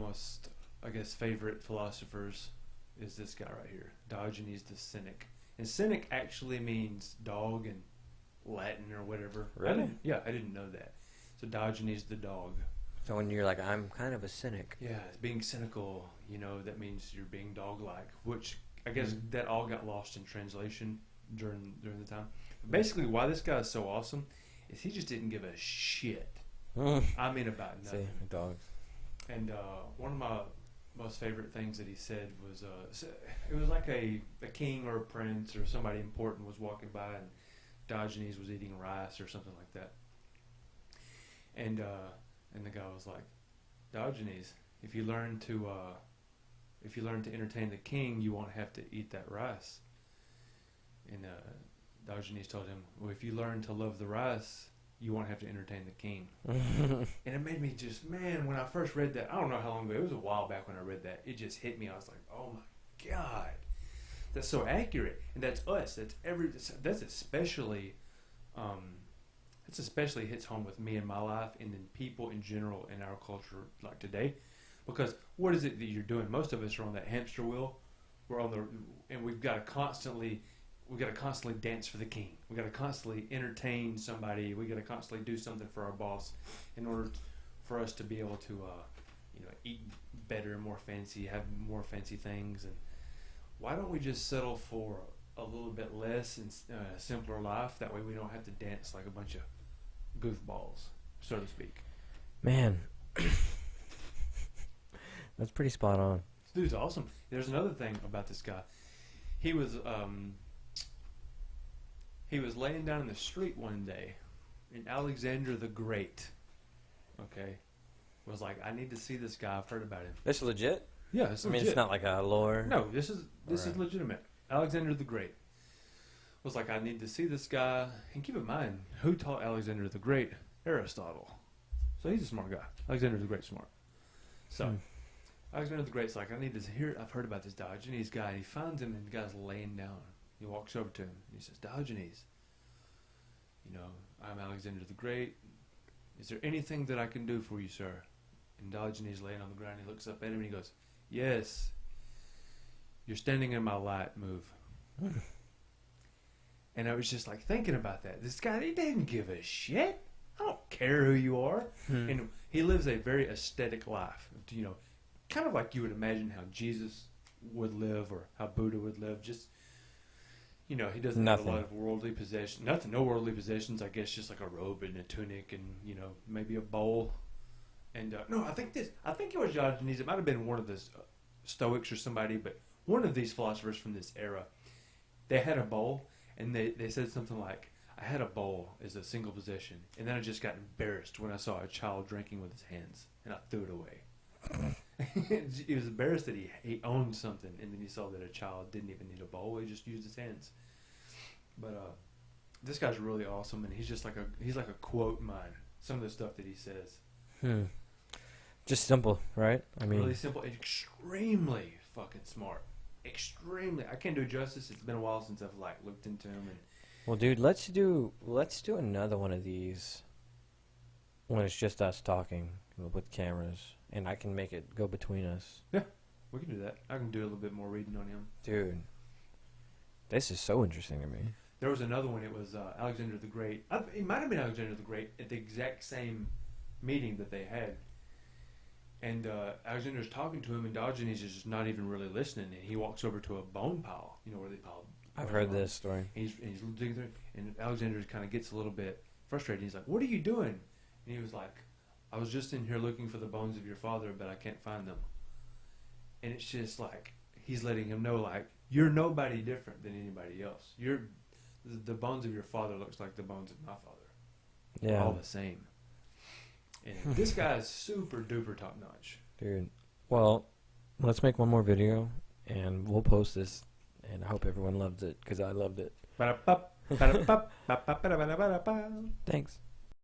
most, I guess, favorite philosophers is this guy right here, Diogenes the Cynic. And cynic actually means dog in Latin or whatever. Really? I didn't know that. So Diogenes the dog. So when you're like, I'm kind of a cynic. Yeah, being cynical, that means you're being dog-like, which I guess that all got lost in translation during the time. Basically, why this guy is so awesome is he just didn't give a shit. I mean, about nothing. See, dogs. And one of my most favorite things that he said was, it was like a king or a prince or somebody important was walking by, and Diogenes was eating rice or something like that. And the guy was like, Diogenes, if you learn to entertain the king, you won't have to eat that rice. And Diogenes told him, well, if you learn to love the rice, you won't have to entertain the king. And it made me just, man, when I first read that, I don't know how long ago, it was a while back when I read that, it just hit me. I was like, oh my God, that's so accurate. And that's us. That's especially hits home with me in my life and then people in general in our culture like today. Because what is it that you're doing? Most of us are on that hamster wheel. And we've got to constantly dance for the king. We got to constantly entertain somebody. We got to constantly do something for our boss in order for us to be able to, eat better, more fancy, have more fancy things. And why don't we just settle for a little bit less and simpler life? That way we don't have to dance like a bunch of goofballs, so to speak. Man, that's pretty spot on. This dude's awesome. There's another thing about this guy. He was laying down in the street one day, and Alexander the Great, was like, I need to see this guy. I've heard about him. This is legit? Yeah, it's legit. I mean, it's not like a lore. No, this is legitimate. Alexander the Great was like, I need to see this guy. And keep in mind, who taught Alexander the Great? Aristotle. So he's a smart guy. Alexander the Great's smart. So Alexander the Great's like, I've heard about this Diogenes guy. And he finds him, and the guy's laying down. He walks over to him, and he says, Diogenes, I'm Alexander the Great. Is there anything that I can do for you, sir? And Diogenes laying on the ground, he looks up at him, and he goes, yes, you're standing in my light, move. And I was just like thinking about that. This guy, he didn't give a shit. I don't care who you are. And he lives a very aesthetic life. Kind of like you would imagine how Jesus would live or how Buddha would live. Just, he doesn't have a lot of worldly possessions. No worldly possessions. I guess just like a robe and a tunic and, maybe a bowl. And, no, I think it was Diogenes. It might have been one of the Stoics or somebody, but one of these philosophers from this era, they had a bowl. And they said something like, I had a bowl as a single possession, and then I just got embarrassed when I saw a child drinking with his hands, and I threw it away. He was embarrassed that he owned something, and then he saw that a child didn't even need a bowl. He just used his hands. But this guy's really awesome, and he's like a quote mine. Some of the stuff that he says. Just simple, right? I mean, really simple, extremely fucking smart. Extremely. I can't do justice. It's been a while since I've looked into him. And well, dude, let's do another one of these when it's just us talking with cameras, and I can make it go between us. Yeah, we can do that. I can do a little bit more reading on him. Dude, this is so interesting to me. There was another one. It was Alexander the Great. It might have been Alexander the Great at the exact same meeting that they had. And Alexander's talking to him, and Diogenes is just not even really listening. And he walks over to a bone pile, where they pile. I've heard this story. He's digging through, and Alexander kind of gets a little bit frustrated. He's like, "What are you doing?" And he was like, "I was just in here looking for the bones of your father, but I can't find them." And it's just like he's letting him know, you're nobody different than anybody else. The bones of your father looks like the bones of my father. Yeah, they're all the same. And this guy is super duper top notch, dude. Well, let's make one more video, and we'll post this, and I hope everyone loves it because I loved it. Thanks.